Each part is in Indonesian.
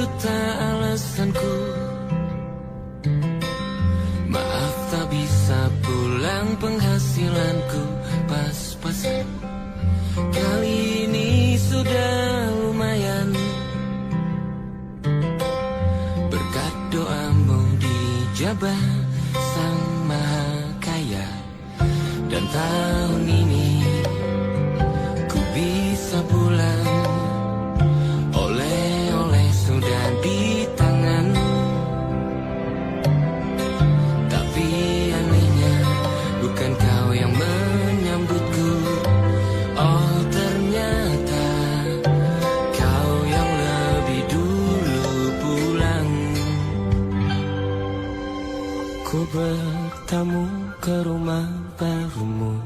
juta alasanku. Maaf tak bisa pulang, penghasilanku pas-pasan. Kali ini sudah lumayan, berkat doamu dijabah Sang Maha Kaya. Dan tahun ini ku bisa pulang, oleh-oleh sudah di tangan. Tapi anehnya bukan kau yang menyambutku. Oh ternyata kau yang lebih dulu pulang. Ku bertamu ke rumah barumu,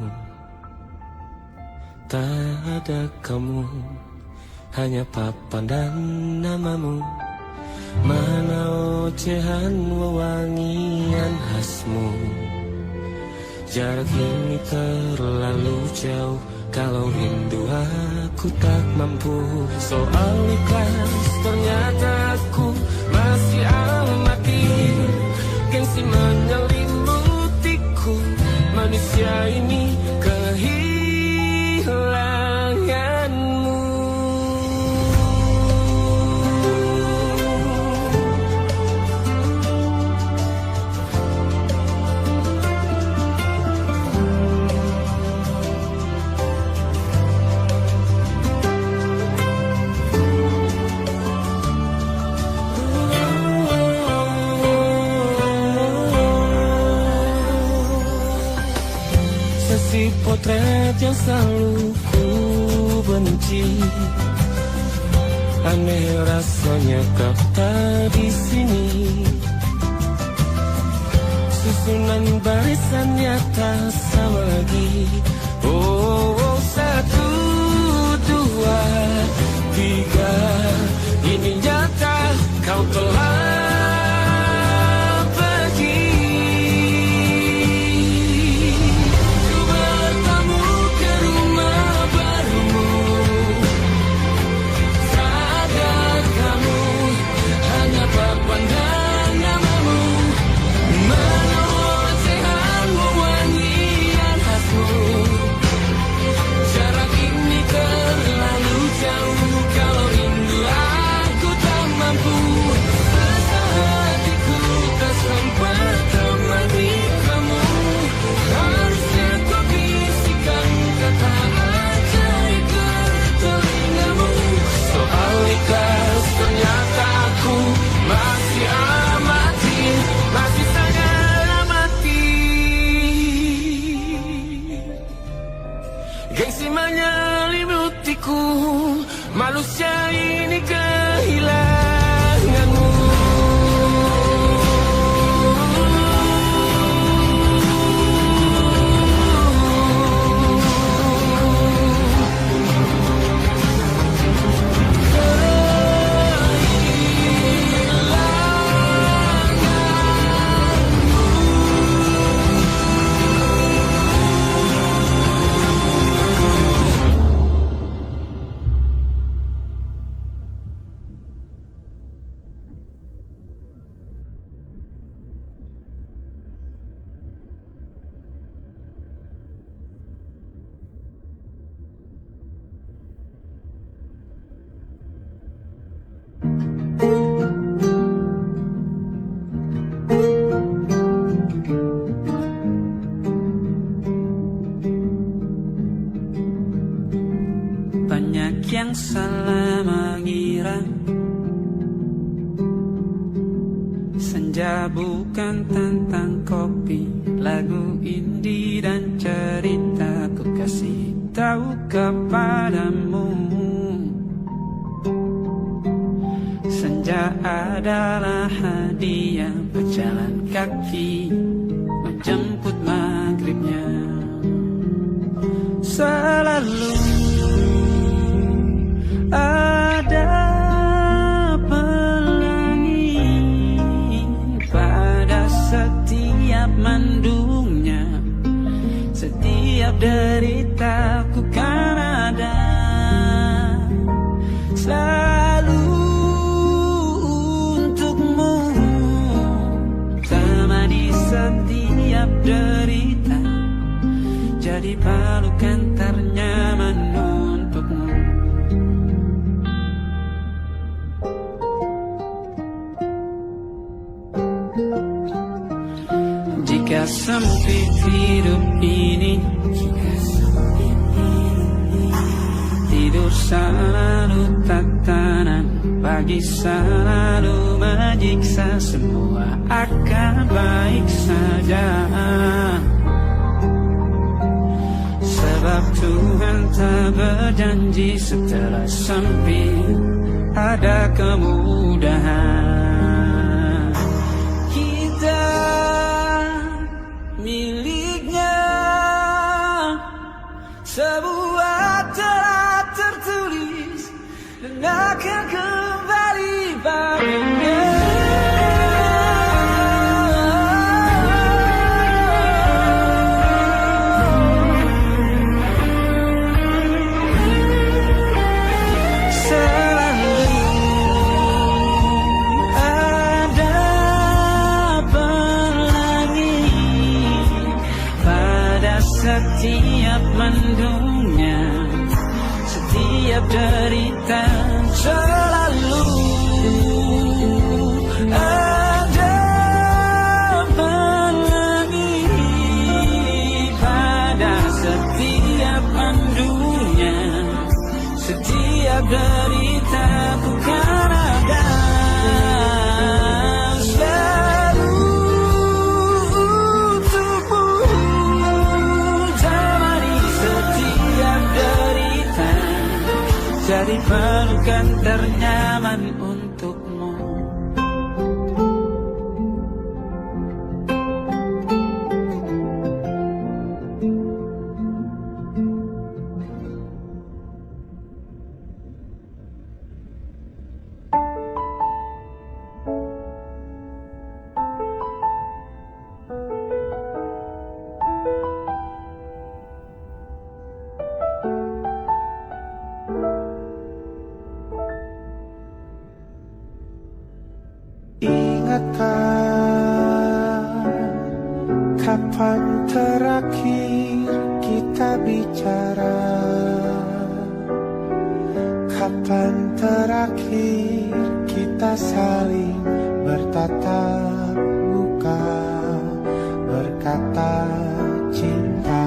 tak ada kamu, hanya papan dan namamu. Mana ocehan wewangian khasmu. Jarak ini terlalu jauh, kalau rindu aku tak mampu. Soal ikhlas ternyata aku masih amati. Gengsi menyelimutiku, manusia ini kehilanganmu. Si potret yang selalu ku benci, aneh rasanya kau tak di sini. Susunan barisannya tak sama lagi. Oh, oh, 1, 2, 3, ini nyata kau telah manusia ini kehilanganmu. Banyak yang salah mengira senja bukan tentang kopi, lagu indie dan cerita. Ku kasih tahu kepadamu, senja adalah hadiah berjalan kaki menjemput maghribnya. Selalu ada pelangi pada setiap mendungnya, setiap deritaku kan ada selalu derita, jadi pelukan ternyaman untukmu. Jika sempit hidup ini, tidur selalu tatanan, pagi selalu menyiksa, semua akan baik saja. Sebab Tuhan tak berjanji setelah sempit ada kemudahan. Kita miliknya sebuah telah tertulis dan akan kembali padanya. Setiap mendungnya, setiap derita, selalu ada pelangi. Pada setiap mendungnya, setiap derita, bukan ada. Jadi pelukan ternyaman untukmu. Kapan terakhir kita bicara? Kapan terakhir kita saling bertatap muka, berkata cinta?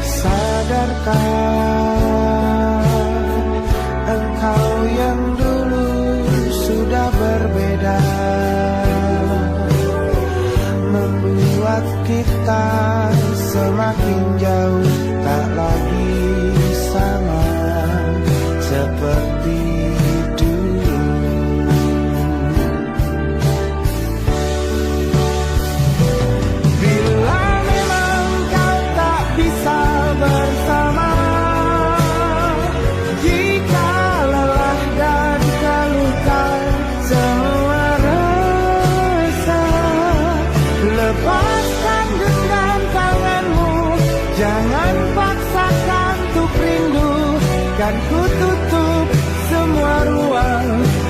Sadarkah engkau yang dulu sudah berbeda, membuat kita semakin jauh, tak lagi sama seperti dulu. Bila memang kau tak bisa bersama, jika lelah dan keluhkan semua rasa, lepaskan genggam tanganmu, jangan paksakan untuk rindu. Kan ku tutup semua ruang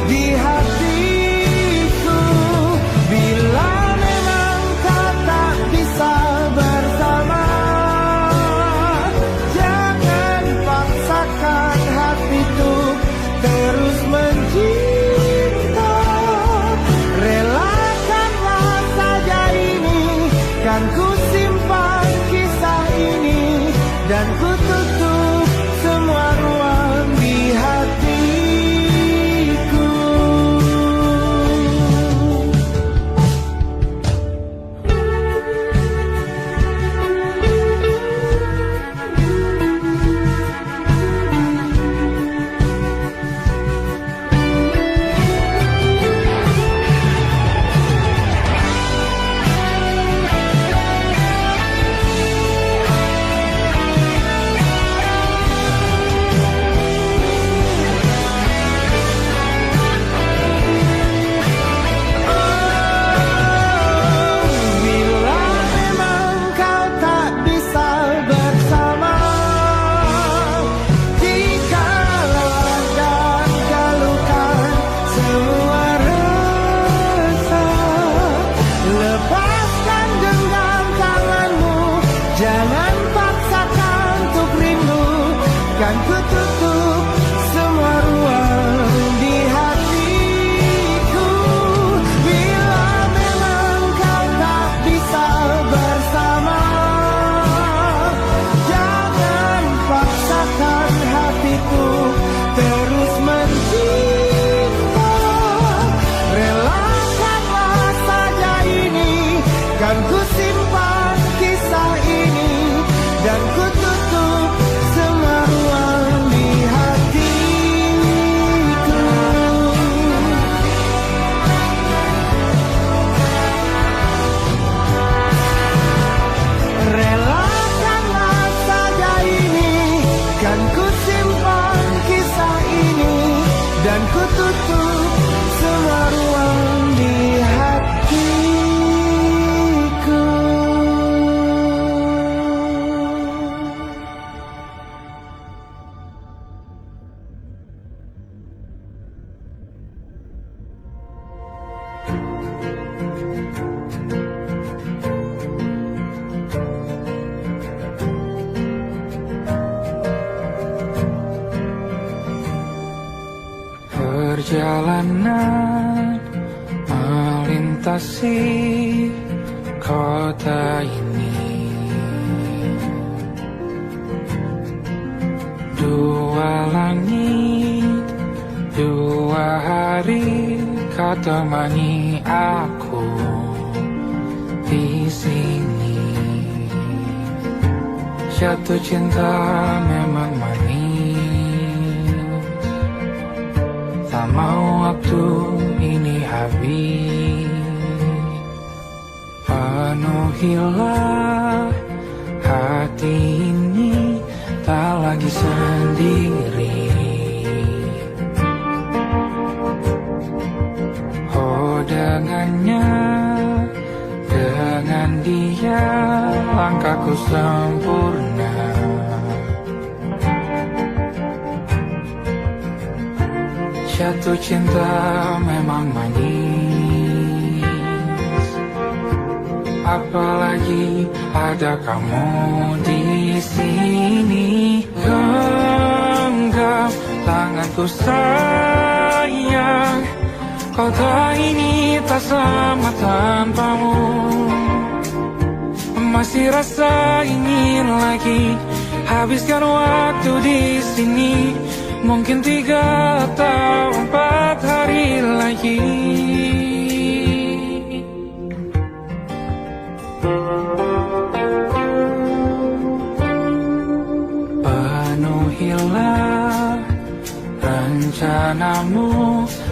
di hatiku. Bila memang kau tak bisa bersama, jangan paksakan hatiku terus mencinta. Relakanlah saja ini, kan ku simpan kisah ini, dan ku tutup semua ruang di hatiku. kan ku tutup semua ruang di hatiku. Bila memang kau tak bisa bersama, jangan paksakan hatiku terus mencinta. Relakanlah saja ini, kan ku simpan kisah ini, dan ku tutup semua ruang di hatiku. Relakanlah saja ini, kan ku simpan kisah ini, dan ku tutup semua ruang di hatiku. Perjalanan melintasi kota ini, dua langit, dua hari kau temani aku di sini. Jatuh cinta memang manis, tak mau waktu ini habis. Penuhilah hati ini, tak lagi sendiri. Oh dengannya, dengan dia langkahku sempurna. Jatuh cinta memang manis, apalagi ada kamu di sini. Genggam tanganku sayang, kota ini tak sama tanpamu. Masih rasa ingin lagi habiskan waktu di sini. Mungkin 3 atau 4 hari lagi. Penuhilah rencanamu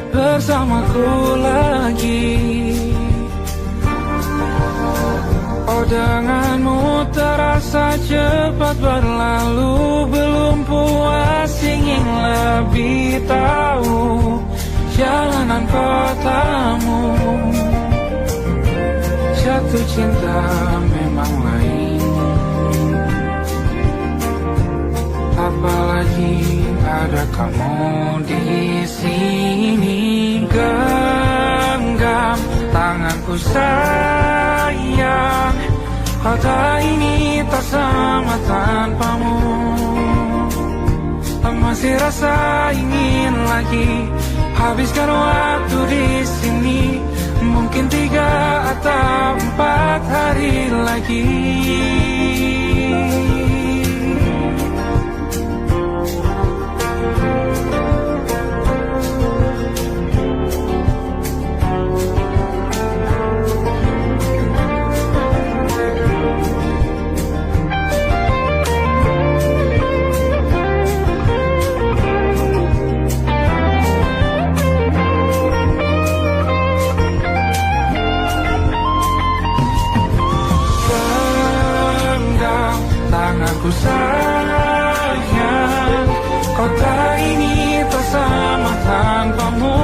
bersamaku lagi. Oh denganmu terasa cepat berlalu, belum puas ingin lebih tahu jalanan kotamu. Jatuh cinta memang lain, apalagi ada kamu di sini. Genggam tanganku sayang, kota ini tak sama tanpamu. Masih rasa ingin lagi habiskan waktu di sini. Mungkin 3 atau 4 hari lagi. Tanganku sayang, kota ini tak sama tanpamu.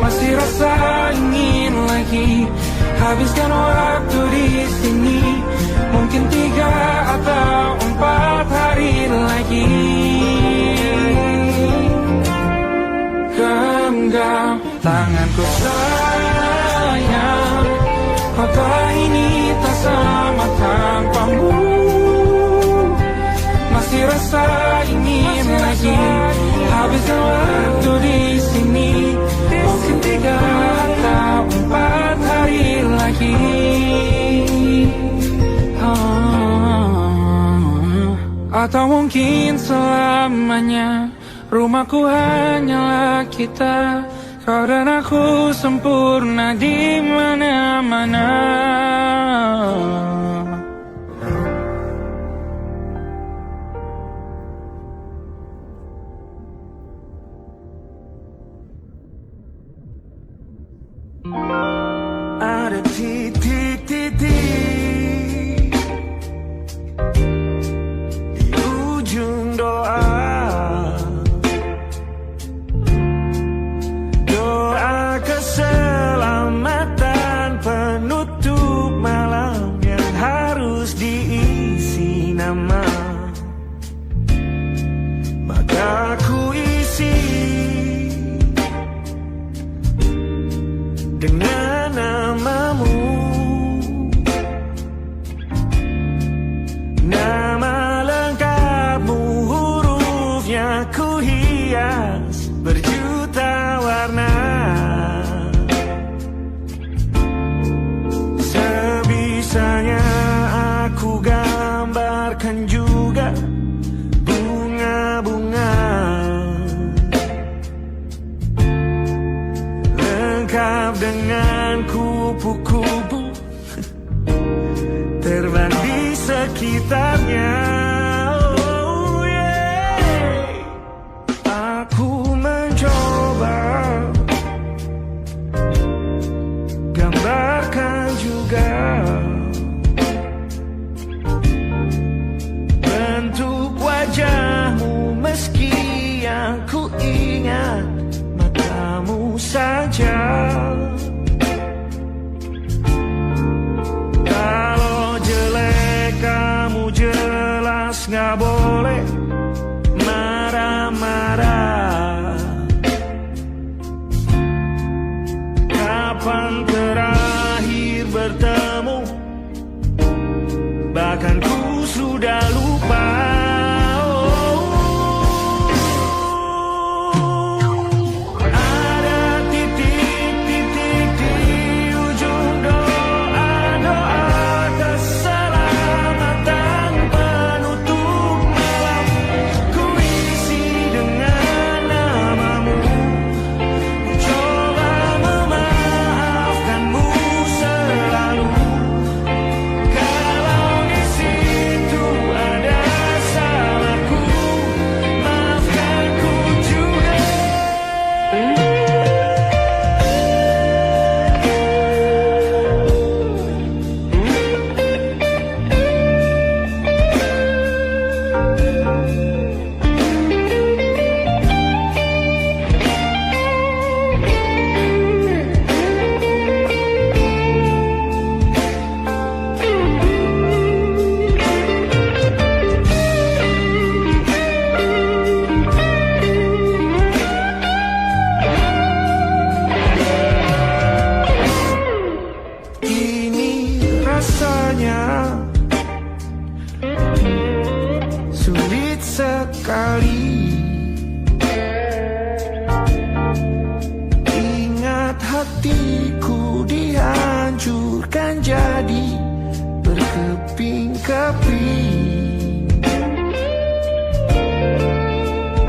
Masih rasa ingin lagi habiskan waktu di sini. Mungkin 3 atau 4 hari lagi. Genggam tanganku sayang, kota ini tak sama tanpamu. Masih Atau mungkin selamanya rumahku hanyalah kita. Kau dan aku sempurna di mana-mana. Ada titik-titik di ujung doa, doa keselamatan penutup malam yang harus diisi nama. Maka ku isi dengan namamu, nama lengkapmu, hurufnya ku hias berjuta warna. Sebisanya aku gambarkan juga bunga-bunga lengkap dengan kupu-kupu terbang di sekitarnya. Oh yeah. Aku mencoba gambarkan juga bentuk wajahmu, meski yang ku ingat matamu saja. Kalau jelek kamu jelas gak boleh marah-marah. Kapan terakhir bertemu, bahkan ku sudah lupa. Rasanya sulit sekali ingat hatiku dihancurkan jadi berkeping-keping.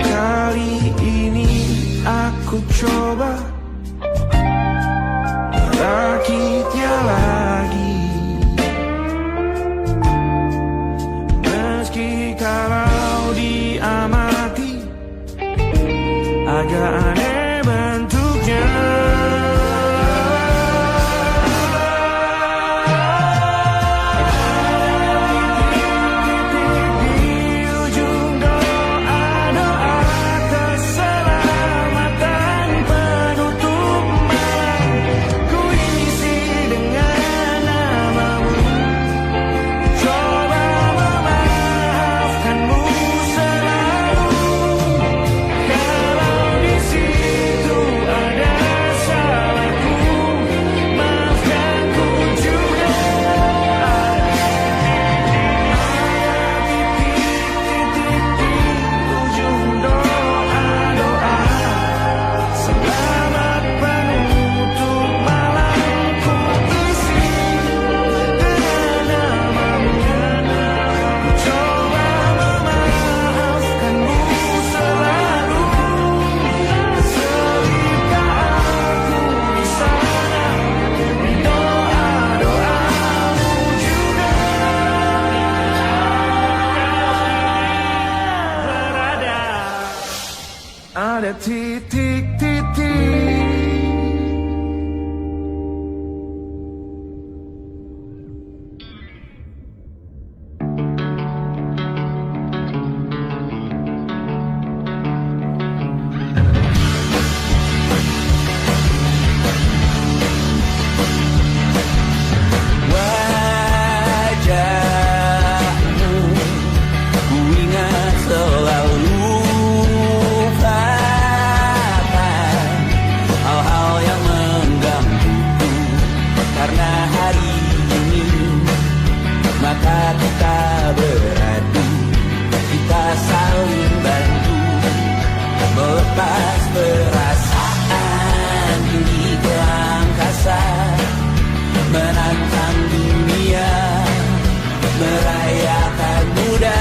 Kali ini aku coba merakitnya lagi. Kalau diamati agak aneh bentuknya. Di ujung doa-doa keselamatan penutup malam, ku isi dengan namamu. Coba memaafkanmu selalu. Kalau di sini ada titik-titik. Wajahmu ku ingat selalu, lupakan hal-hal yang menggangguku. Karena hari ini maka kita beradu, kita saling bantu melepas perasaan tinggi ke angkasa, menantang dunia, merayakan muda.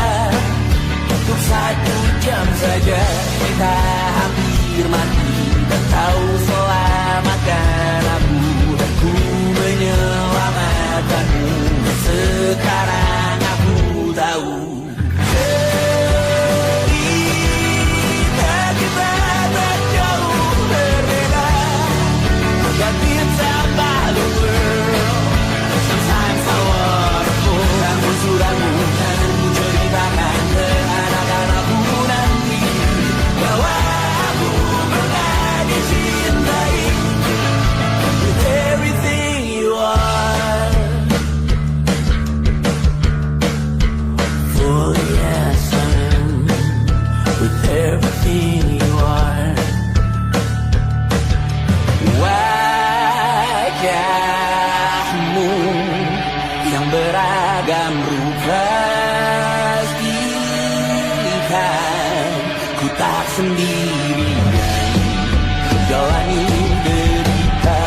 Untuk 1 jam saja kita hampir mati, dan kau selamatkan aku, dan ku menyelamatkanmu. Sekarang aku tahu cerita kita tak jauh berbeda, but it's about the world. Sometimes I wonderful. Kamu sudah bukan ku ceritakan ke anak-anakku nanti bahwa aku pernah dicintai with everything you are. For yes, I am with everything you are. Wajahmu yang beragam rupa pastikan ku tak sendirian jalani derita.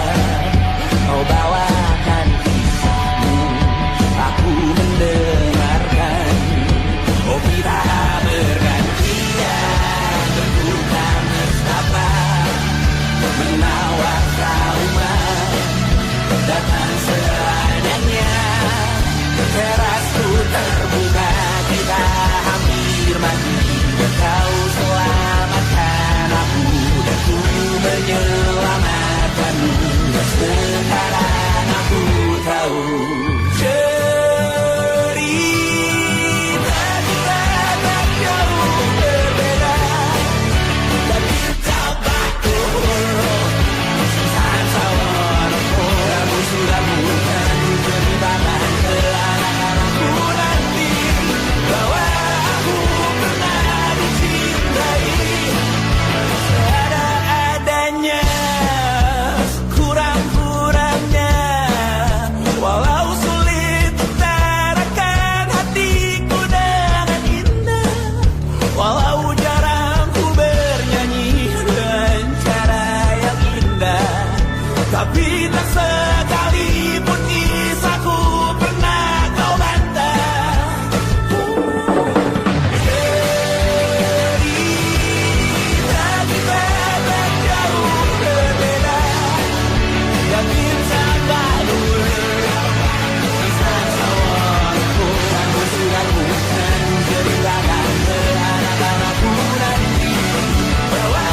Kau bawakan kisahmu, aku mendengarkan. Oh kita bergantian berbuka nestapa, menawar trauma datang seadanya. Terasku terbuka, kita hampir mati, dan kau selamatkan aku, dan ku menyelamatkanmu. Sekarang aku tahu cerita kita tak jauh berbeda, but it's about the world. Sometimes I wanna fall. Kamu sudah bukan ku ceritakan ke anak-anakku nanti bahwa aku pernah dicintai seada-adanya, kurang-kurangnya. Walau sulit utarakan hatiku dengan indah, walau jarang ku bernyanyi dengan cara yang indah, tapi tak sekalipun kisahku pernah kau bantah. Cerita kita tak jauh berbeda, tapi sabar dulu. Kamu sudah bukan ceritakan ke anak-anakku nanti bahwa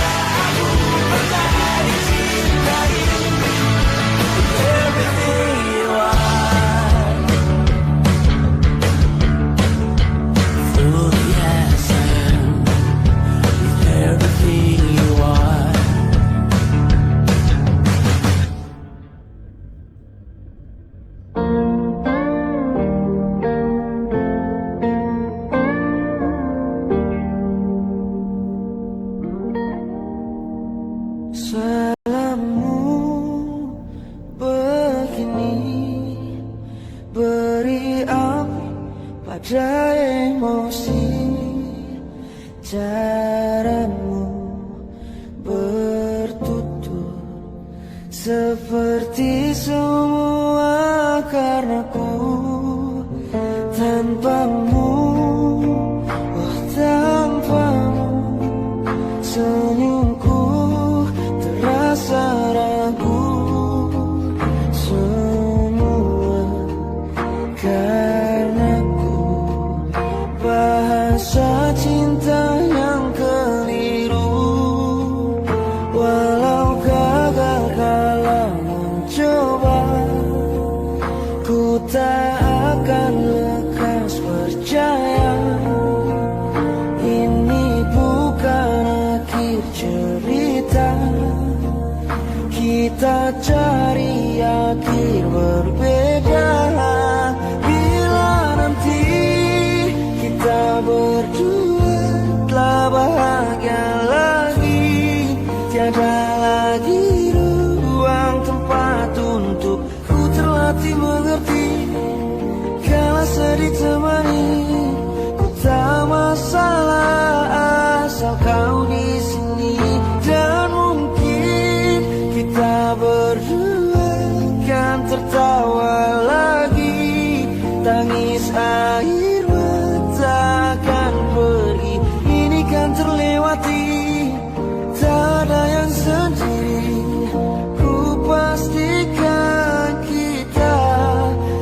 aku pernah dicintai everything you are. Fully as I am with everything you are. Salammu begini, beri api pada emosi. Caramu bertutur seperti semua karenaku. Tanpamu, oh tanpamu, senyumku terasa ragu. Semua karenaku, bahasa cinta yang keliru. kita cari akhir berbeda. Bila nanti kita berdua telah bahagia lagi, tiada lagi ruang tempat untuk ku terlatih mengerti. Kala sedih temani, ku tak masalah asal kau di sini. Dan mungkin kita berdua kan tertawa lagi, tangis air mata akan pergi, ini kan terlewati. Tak ada yang sendiri, ku pastikan kita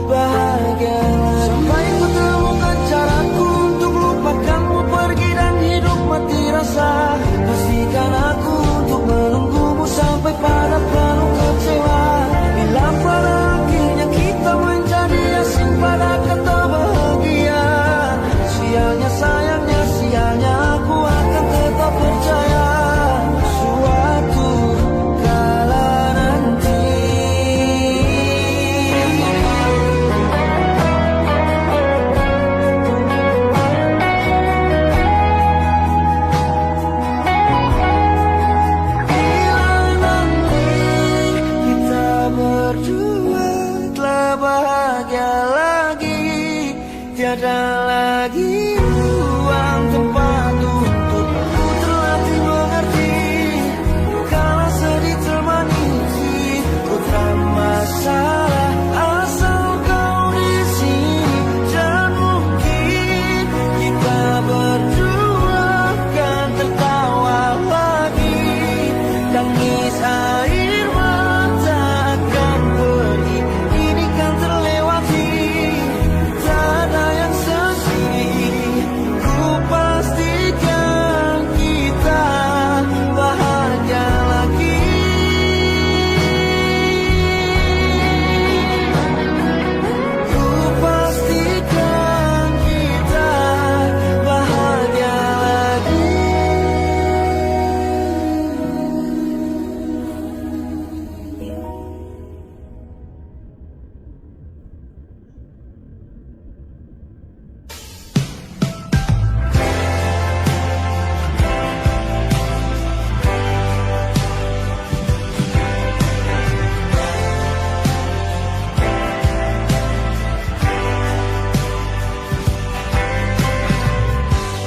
bahagia. Sampai ku temukan caraku untuk lupakanmu pergi dan hidup mati rasa. Pastikan aku untuk menunggumu sampai pada penuh kecewa. Bila pada akhirnya kita menjadi asing pada kata bahagia, sialnya sayangnya sialnya aku akan tetap percaya. Suatu kala nanti kita berdua telah bahagia lagi, tiada lagi ruang tempat untuk ku terlatih mengerti. Kalau sedih temani, ku tak masalah asal kau di sini. Dan mungkin kita berdua kan tertawa lagi, tangis air mata akan pergi, ini kan terlewati. Tak ada yang sendiri, ku pastikan kita bahagia lagi. Ku pastikan kita bahagia lagi.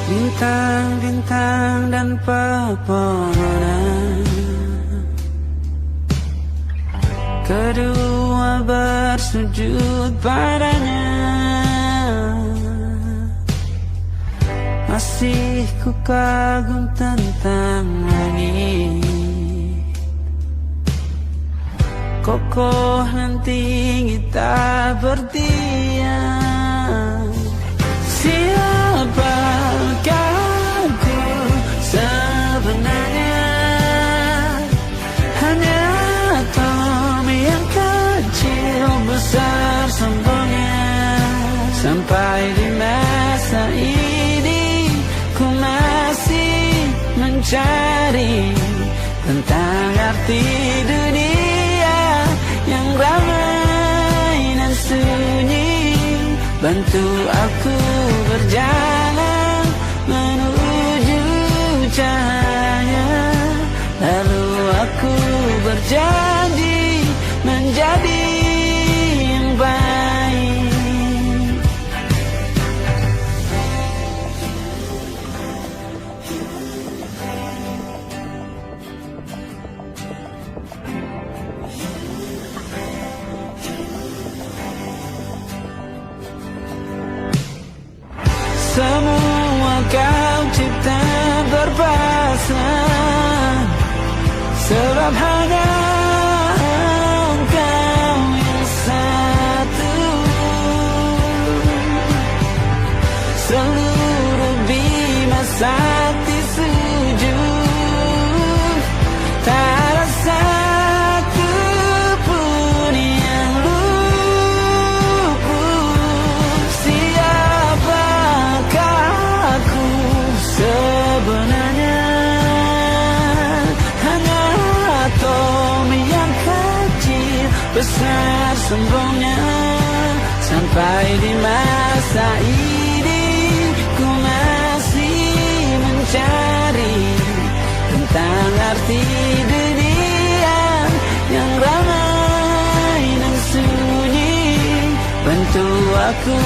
Bintang-bintang dan pepohonan, kedua bersujud padanya. Masih ku kagum tentang langit, kokoh dan tinggi tak berdiam. Siapakah aku sebenarnya? Hanya atom yang kecil besar sombongnya. Sampai di masa ini ku masih mencari tentang arti dunia yang ramai dan sunyi. Bantu aku berjalan menuju cahaya, lalu aku berjanji menjadi yang baik. Semua kau cipta berpasangan, sebab hanya engkau yang satu. Seluruh bima sakti sujud, tak ada satu pun yang luput. Siapakah aku sebenarnya? Hanya atom sombongnya. Sampai di masa ini ku masih mencari tentang arti dunia yang ramai dan sunyi. Bantu aku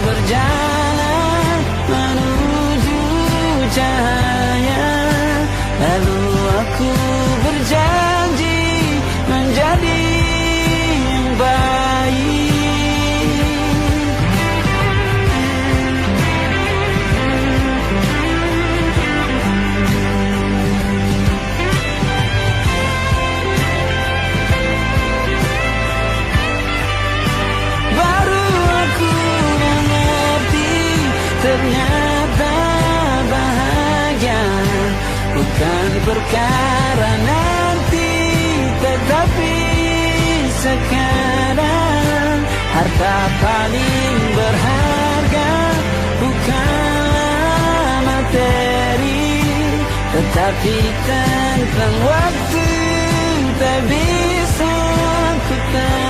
berjalan menuju cahaya, lalu aku berjanji menjadi yang baik. Baru aku mengerti, ternyata bahagia bukan perkara nanti, tetapi sekarang. Harta paling berharga bukanlah materi, tetapi tentang waktu tak bisa ku tahan.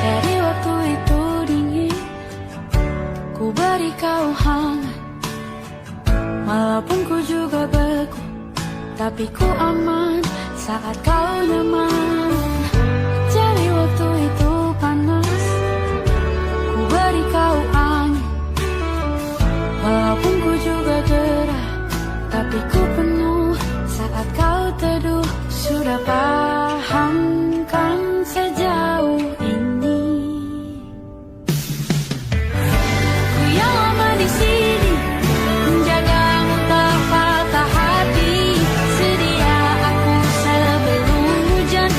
Dari waktu itu dingin, ku beri kau hangat. Walaupun ku juga beku, tapi ku aman saat kau nyaman. Dari waktu itu panas, ku beri kau angin. Walaupun ku juga gerah, tapi ku penuh saat kau teduh. Sudah paham kan sejauh ini? Ku yang lama di sini, menjagamu tak patah hati. Sedia aku sebelum hujan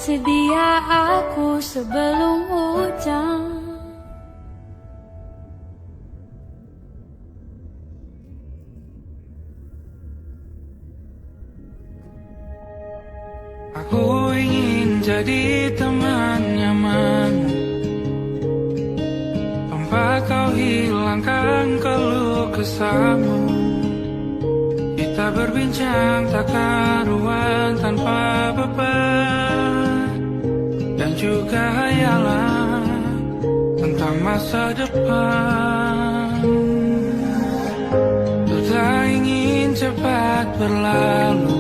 sedia aku sebelum hujan. Aku ingin jadi teman nyaman, tempat kau hilangkan keluh kesahmu. Kita berbincang tak karuan tanpa beban, dan juga hayalan tentang masa depan. Ku tak ingin cepat berlalu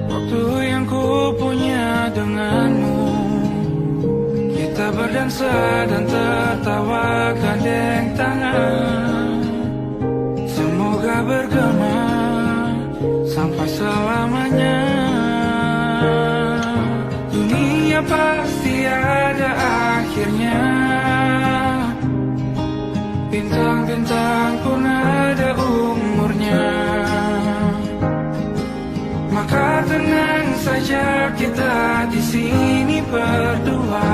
waktu yang ku punya denganmu. Kita berdansa dan tertawa gandeng tangan, semoga bergema sampai selamanya. Dunia pasti ada akhirnya, bintang-bintang pun ada umurnya. Maka tenang saja kita di sini berdua,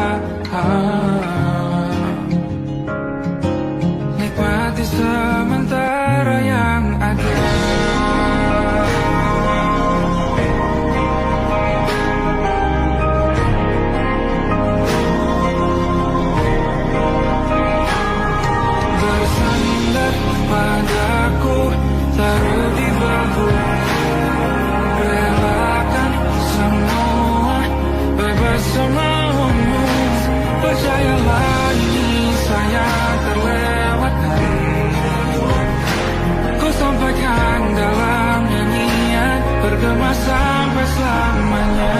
nikmati sementara yang ada. Bersandar padaku, taruh di bahu, relakan semua, bebas semaumu. Percayalah ini saya terlewatkan, ku sampaikan dalam nyanyian, bergema sampai selamanya.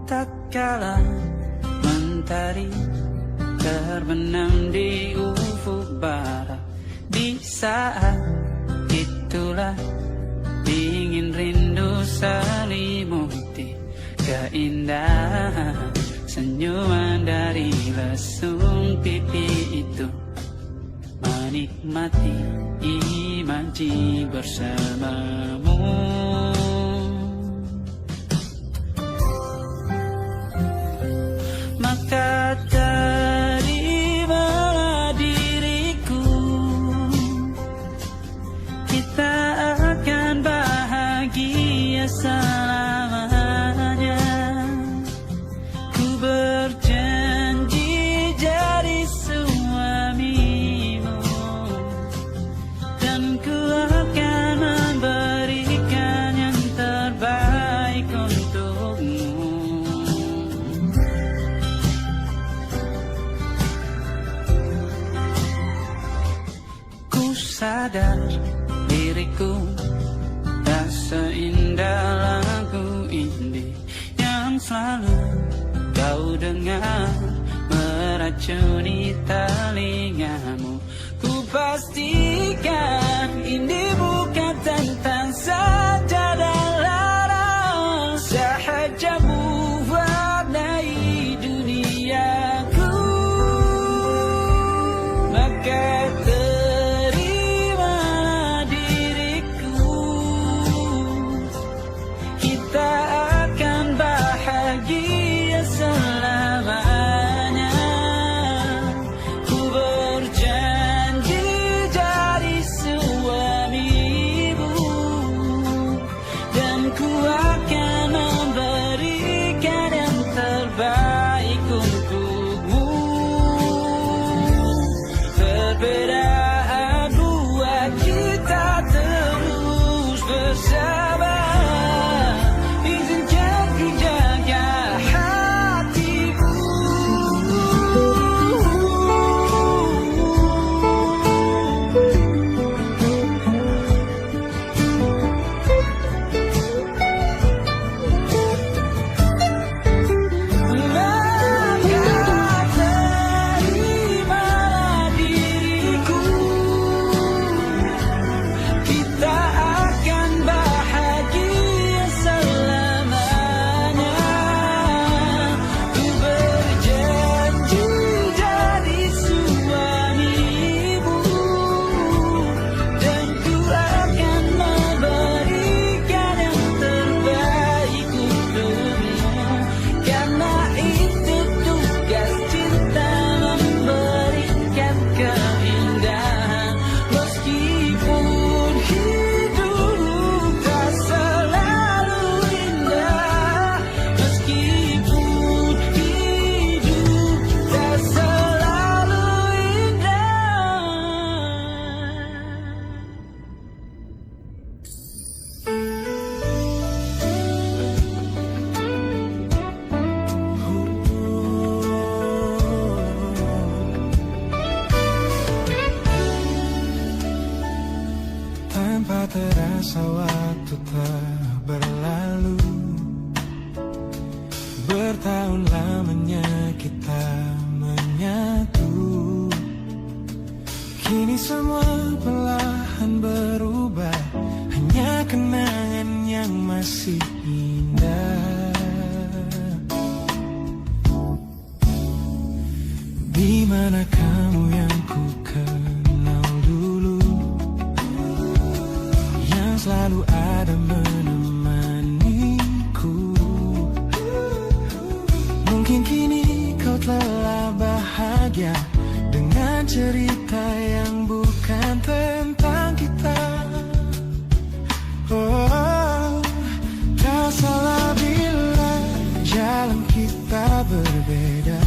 Tatkala mentari terbenam di ufuk barat, di saat itulah dingin rindu selimuti keindahan senyuman dari lesung pipi itu, menikmati imaji bersamamu. Maka terimalah diriku, kita akan bahagia selamanya. Ku berjanji jadi suamimu, dan ku akan memberikan meracuni telingamu. Ku pastikan ini bukan tentang saja dan larang, sahaja mewarnai duniaku. Maka terimalah diriku, kita akan bahagia selamanya. Ku berjanji jadi suamimu, dan ku akan memberikan yang terbaik untukmu. Perbedaan buat kita terus bersama. Izinkan ku jaga hatimu. Maka terimalah diriku, kita akan bahagia selamanya. Ku berjanji jadi suamimu, dan ku akan memberikan yang terbaik untukmu. Karena itu tugas cinta, memberikan keindahan. Meskipun hidup tak selalu indah, meskipun hidup tak selalu indah. Tanpa terasa waktu telah berlalu, bertahun lamanya kita menyatu. Kini semua perlahan berubah, hanya kenangan yang masih indah. Di mana kamu yang ku kenal dulu, yang selalu ada menemaniku. Mungkin kini kau telah bahagia dengan cerita yang bukan tentang kita. Oh, tak salah bila jalan kita berbeda.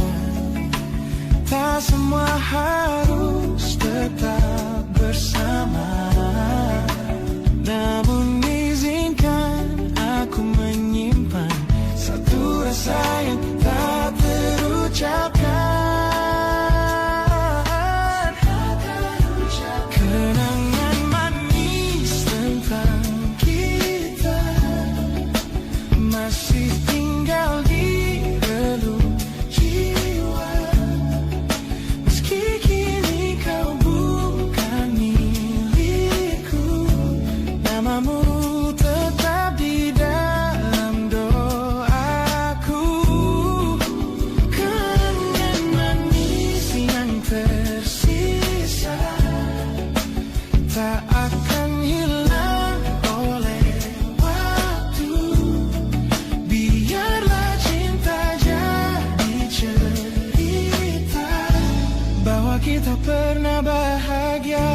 Tak semua harus tetap bersama. Namun izinkan aku menyimpan satu rasa yang tak terucapkan. Kenangan manis tentang kita masih tinggal di relung jiwa. Meski kini kau bukan milikku, namamu tetap di dalam doaku. Kenangan manis yang tersisa tak akan hilang oleh waktu. Biarlah cinta jadi cerita bahwa kita pernah bahagia.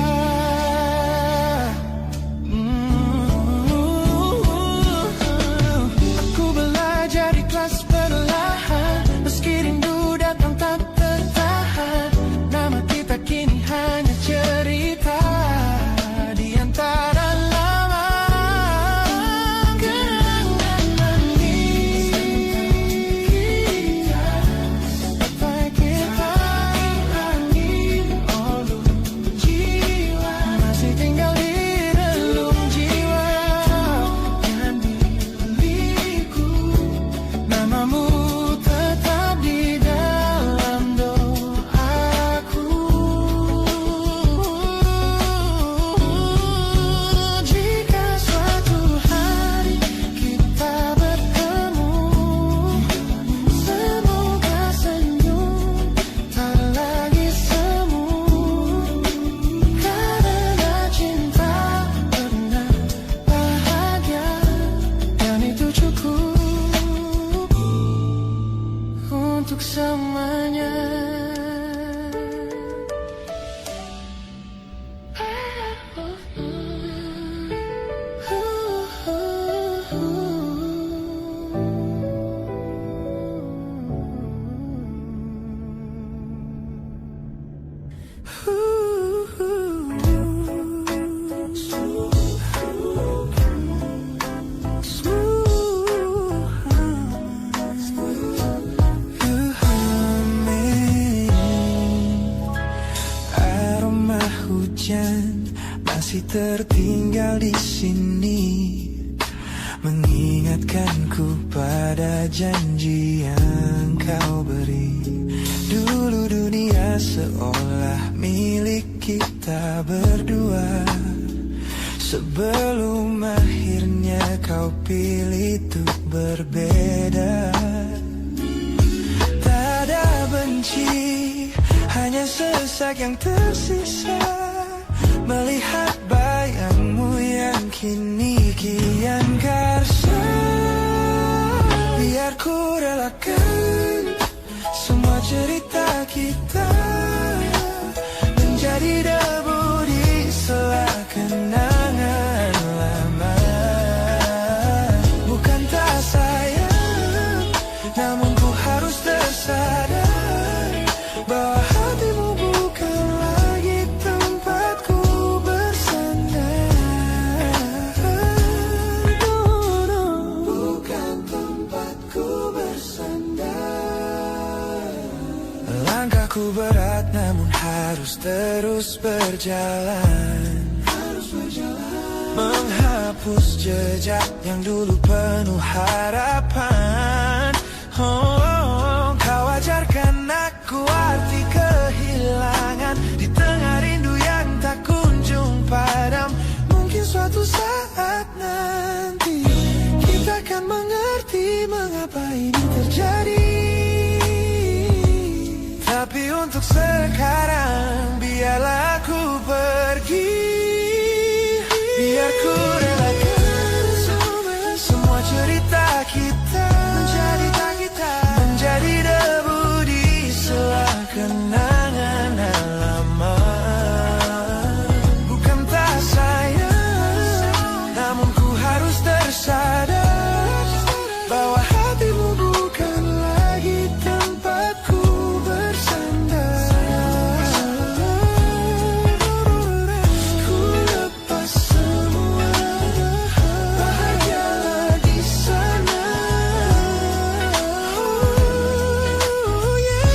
tertinggal di sini, mengingatkanku pada janji yang kau beri. Dulu dunia seolah milik kita berdua, sebelum akhirnya kau pilih untuk berbeda. Tak ada benci, hanya sesak yang tersisa, melihat bayangmu yang kini kian karsa. Biar ku relakan semua cerita kita menjadi debu di sela kenangan lama. Bukan tak sayang, namun ku harus tersadar bahwa hatimu bukan lagi tempatku bersandar. Bukan tempatku bersandar. Langkahku berat namun harus terus berjalan, menghapus jejak yang dulu penuh harapan. Oh, kau ajarkan aku arti kehilangan di tengah rindu yang tak kunjung padam. Mungkin suatu saat nanti kita akan mengerti mengapa ini terjadi. Tapi untuk sekarang biarlah aku pergi. Biar ku relakan semua cerita kita menjadi debu di sela kenangan lama. Bukan tak sayang, namun ku harus tersadar bahwa hatimu bukan lagi tempatku bersandar. Ku lepas semua, bahagialah di sana. Oh yeah.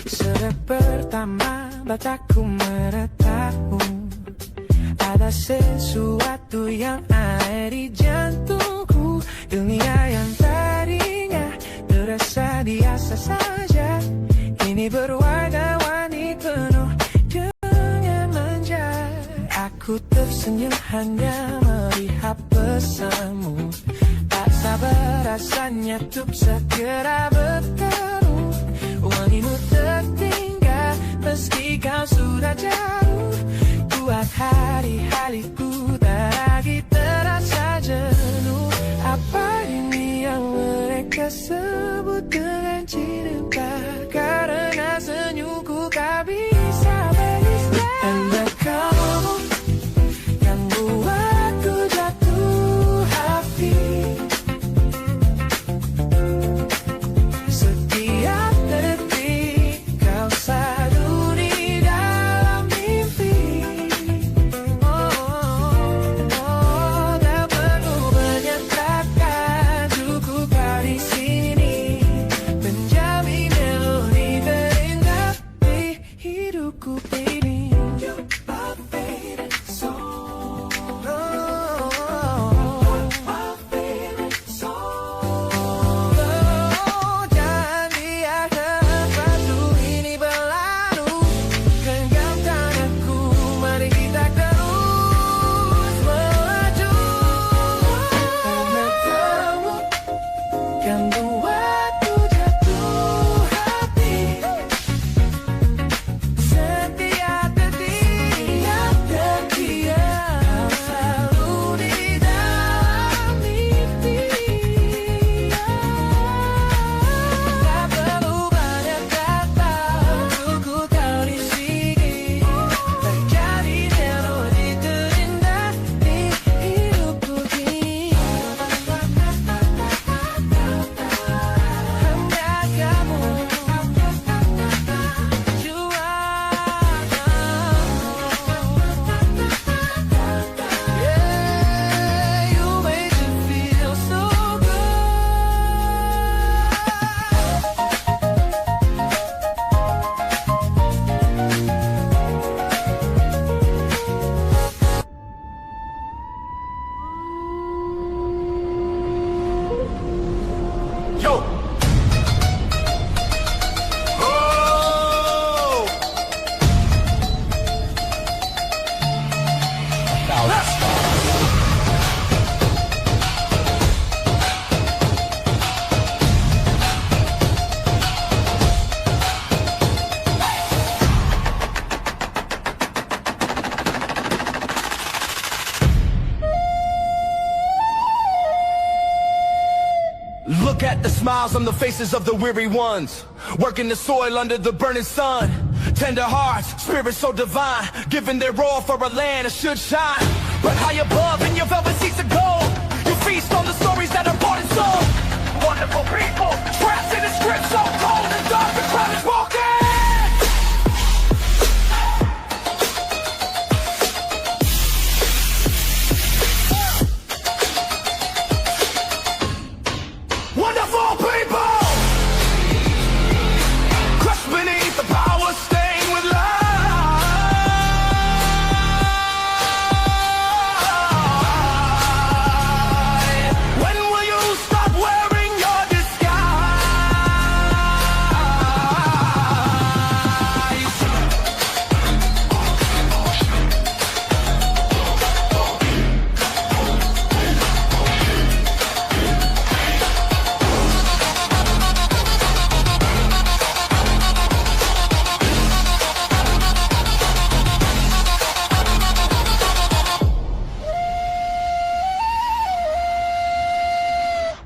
Sejak pertama mataku meratamu, ada sesuatu yang ada di jantungku. Dunia yang tadinya terasa biasa saja, kini berwarna-warni penuh dengan manja. Aku tersenyum hanya melihat pesanmu, tak sabar rasanya untuk segera bertemu. Wangimu tertinggal meski kau sudah jauh. Buat hari-hariku tak lagi terasa jenuh. Apa ini yang mereka sebut dengan cinta? Karena senyumku kau bisa beristirahat. Anda kamu yang buatku jatuh hati. Setiap detik kau selalu di dalam mimpi. Tak perlu banyak kata, cukup kau di sini menjamin melodi terindah di hidupku ini. Look at the smiles on the faces of the weary ones, working the soil under the burning sun. Tender hearts, spirits so divine, giving their all for a land that should shine. But high above in your velvet seats of gold, you feast on the stories that are bought and sold. Wonderful people, trapped in a script so cold and dark, the crowd is walking. Wonderful people, crushed beneath the power, stained with light. When will you stop wearing your disguise?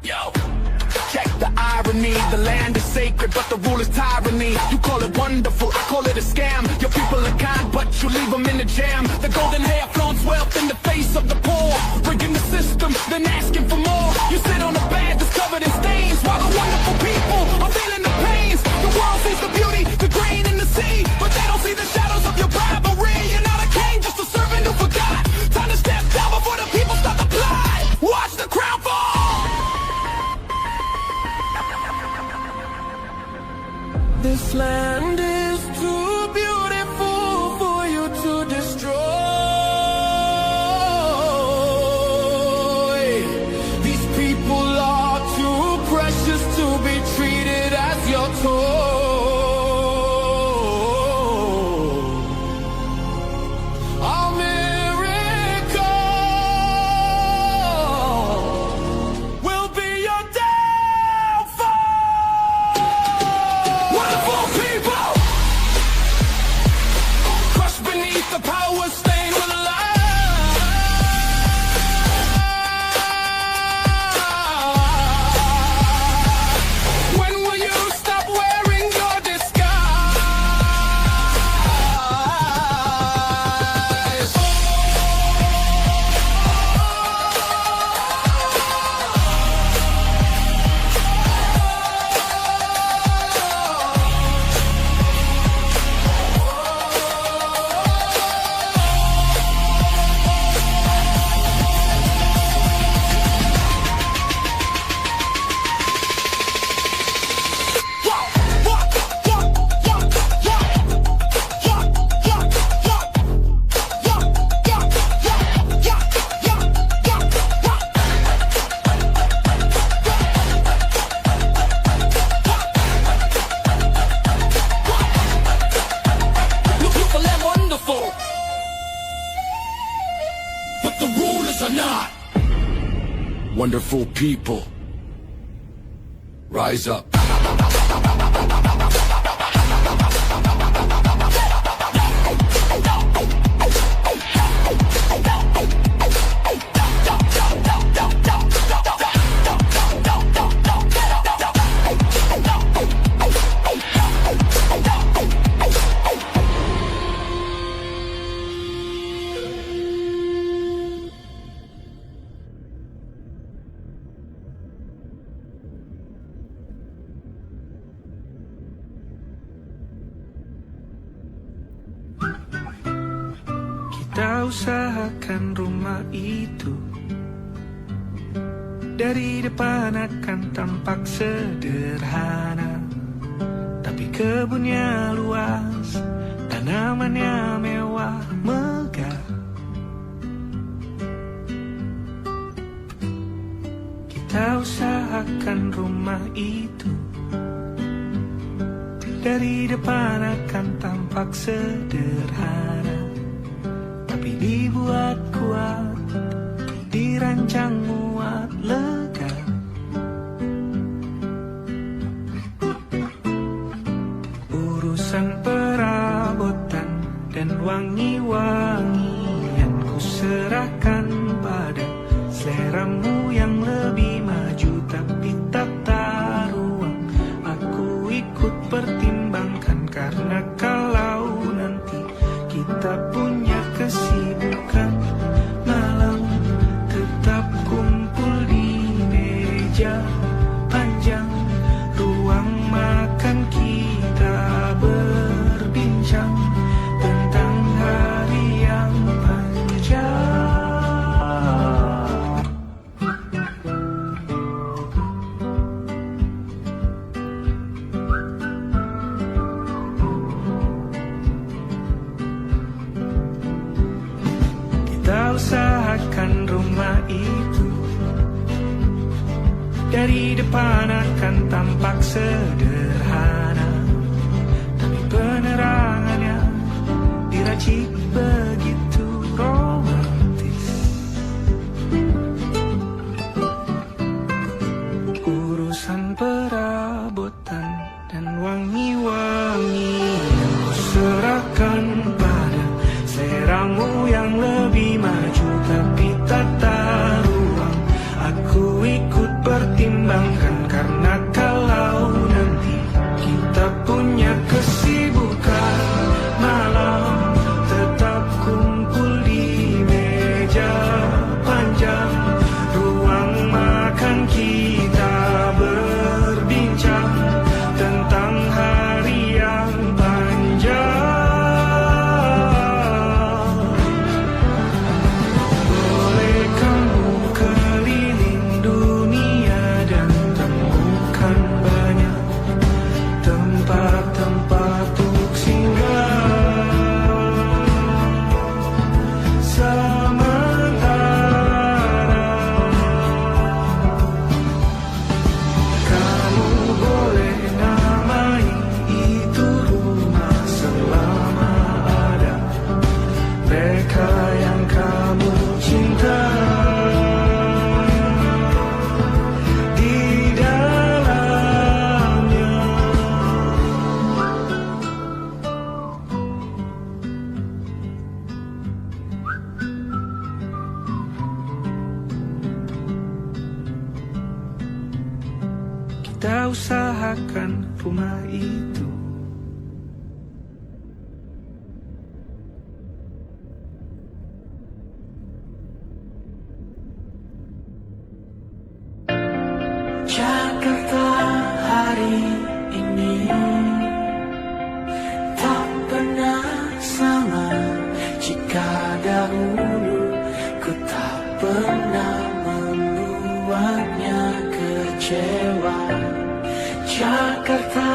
Yo, check the irony. The land is sacred, but the rule is tyranny. You call it wonderful, I call it a scam. Your people are kind, but you leave them in the jam. The golden hair flaunts wealth in the face of the poor, breaking the system, then asking for more. You sit on a bed that's covered in stains, while the wonderful people are feeling the pains. The world sees the beauty, the grain in the sea, but they don't see the shadows of your bribery. You're not a king, just a servant who forgot. Time to step down before the people start to fly. Watch the crown fall. This land is too beautiful for you to destroy. These people are too precious to be treated as your toy. A miracle will be your downfall. Wonderful people, crushed beneath the power, stained with light. When will you stop wearing your disguise? Beautiful and wonderful, but the rulers are not. Wonderful people, rise up. Kita usahakan rumah itu dari depan akan tampak sederhana, tapi kebunnya luas, tanamannya mewah megah. Kita usahakan rumah itu dari depan akan tampak sederhana, tapi dibuat kuat, dirancang muat lega. Urusan perabotan dan wangi-wangian ku serahkan pada seleramu yang lebih maju, tapi tata ruang aku ikut pertimbangkan, karena kalau nanti kita punya kesibukan, malam tetap kumpul di meja panjang, ruang makan kita berbincang tentang hari yang panjang. Kita usahakan rumah itu dari depan akan tampak sederhana, tapi penerangannya diracik begitu romantis. Urusan perabotan dan wangi-wangi yang ku serahkan pada seleramu yang lebih maju, tapi tata ruang aku ikut pertimbangkan, karena kalau nanti kita punya kesibukan, malam tetap kumpul di meja panjang, ruang makan kita berbincang tentang hari yang panjang. Boleh kamu keliling dunia dan temukan banyak tempat-tempat untuk singgah. Sementara kamu boleh namai itu rumah selama ada mereka yang kamu cinta di dalamnya. Kita usahakan rumah itu. Jakarta hari ini tak pernah sama, jika dahulu ku tak pernah membuatnya kecewa. Jakarta